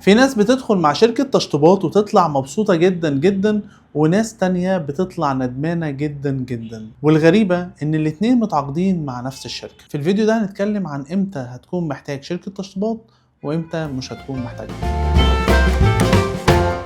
في ناس بتدخل مع شركة تشطيبات وتطلع مبسوطة جدا جدا، وناس تانية بتطلع ندمانة جدا جدا. والغريبة ان الاتنين متعاقدين مع نفس الشركة. في الفيديو ده هنتكلم عن امتى هتكون محتاج شركة تشطيبات وامتى مش هتكون محتاجها.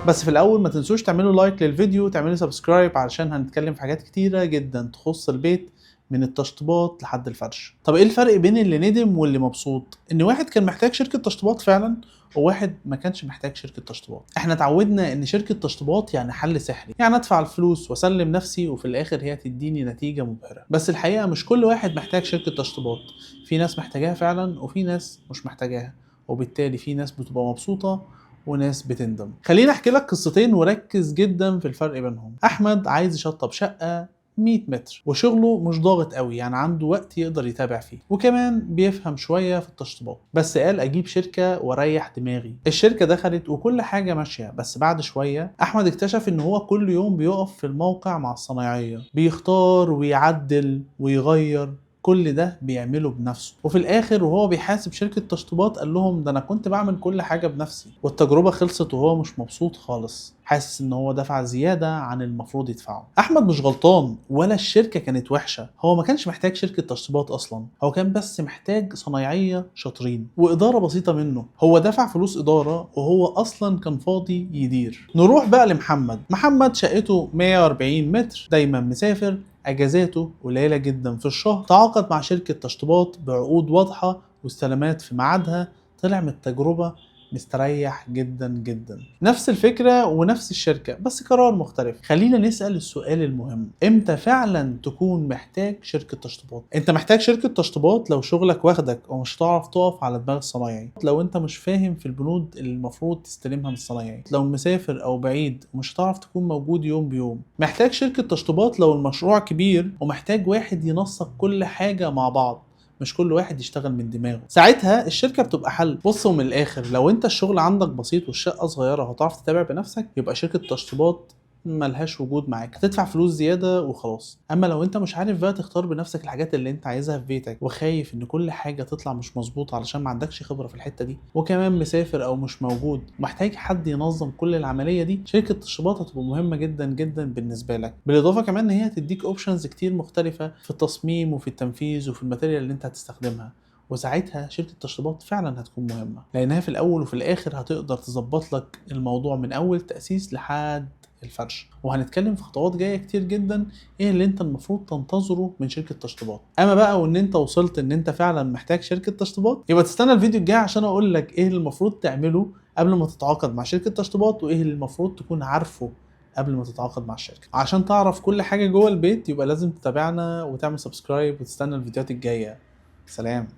بس في الاول ما تنسوش تعملوا لايك للفيديو وتعملوا سبسكرايب علشان هنتكلم في حاجات كتيرة جدا تخص البيت، من التشطيبات لحد الفرش. طب ايه الفرق بين اللي ندم واللي مبسوط؟ ان واحد كان محتاج شركة تشطيبات فعلا وواحد ما كانش محتاج شركة تشطيبات. احنا اتعودنا ان شركة تشطيبات يعني حل سحري، يعني ادفع الفلوس واسلم نفسي وفي الاخر هي تديني نتيجة مبهرة. بس الحقيقة مش كل واحد محتاج شركة تشطيبات، في ناس محتاجاها فعلا وفي ناس مش محتاجاها، وبالتالي في ناس بتبقى مبسوطة وناس بتندم. خليني احكي لك قصتين وركز جدا في الفرق بينهم. احمد عايز يشطب شقة 100 متر وشغله مش ضاغط قوي، يعني عنده وقت يقدر يتابع فيه وكمان بيفهم شوية في التشطيبات. بس قال اجيب شركة واريح دماغي. الشركة دخلت وكل حاجة ماشية، بس بعد شوية احمد اكتشف ان هو كل يوم بيقف في الموقع مع الصنايعية بيختار ويعدل ويغير، كل ده بيعمله بنفسه. وفي الاخر وهو بيحاسب شركة تشطيبات قال لهم ده انا كنت بعمل كل حاجة بنفسي. والتجربة خلصت وهو مش مبسوط خالص، حاسس ان هو دفع زيادة عن المفروض يدفعه. احمد مش غلطان ولا الشركة كانت وحشة، هو ما كانش محتاج شركة تشطيبات اصلا، هو كان بس محتاج صنايعية شاطرين وادارة بسيطة منه. هو دفع فلوس ادارة وهو اصلا كان فاضي يدير. نروح بقى لمحمد. محمد شقته 140 متر، دايما مسافر، اجازاته قليله جدا في الشهر، تعاقد مع شركه تشطيبات بعقود واضحه واستلامات في ميعادها، طلع من التجربه مستريح جدا جدا. نفس الفكره ونفس الشركه بس قرار مختلف. خلينا نسال السؤال المهم، امتى فعلا تكون محتاج شركه تشطيبات؟ انت محتاج شركه تشطيبات لو شغلك واخدك ومش هتعرف تقف على دماغ الصنايعي، لو انت مش فاهم في البنود اللي المفروض تستلمها من الصنايعي، لو مسافر او بعيد ومش هتعرف تكون موجود يوم بيوم. محتاج شركه تشطيبات لو المشروع كبير ومحتاج واحد ينسق كل حاجه مع بعض، مش كل واحد يشتغل من دماغه. ساعتها الشركه بتبقى حل. بصوا من الاخر، لو انت الشغل عندك بسيط والشقه صغيره وهتعرف تتابع بنفسك، يبقى شركه تشطيبات ملهاش وجود معاك، هتدفع فلوس زياده وخلاص. اما لو انت مش عارف بقى تختار بنفسك الحاجات اللي انت عايزها في بيتك، وخايف ان كل حاجه تطلع مش مظبوطه علشان ما عندكش خبره في الحته دي، وكمان مسافر او مش موجود محتاج حد ينظم كل العمليه دي، شركه تشطيبات هتبقى مهمه جدا جدا بالنسبه لك. بالاضافه كمان ان هي هتديك اوبشنز كتير مختلفه في التصميم وفي التنفيذ وفي الماتيريال اللي انت هتستخدمها. وساعتها شركة التشطيبات فعلا هتكون مهمة، لأنها في الأول وفي الآخر هتقدر تظبط لك الموضوع من أول تأسيس لحد الفرش. وهنتكلم في خطوات جايه كتير جدا ايه اللي انت المفروض تنتظره من شركه تشطيبات. اما بقى وان انت وصلت ان انت فعلا محتاج شركه تشطيبات، يبقى تستنى الفيديو الجاي عشان اقول لك ايه اللي المفروض تعمله قبل ما تتعاقد مع شركه تشطيبات، وايه اللي المفروض تكون عارفه قبل ما تتعاقد مع الشركه. عشان تعرف كل حاجه جوه البيت يبقى لازم تتابعنا وتعمل سبسكرايب وتستنى الفيديوهات الجايه. سلام.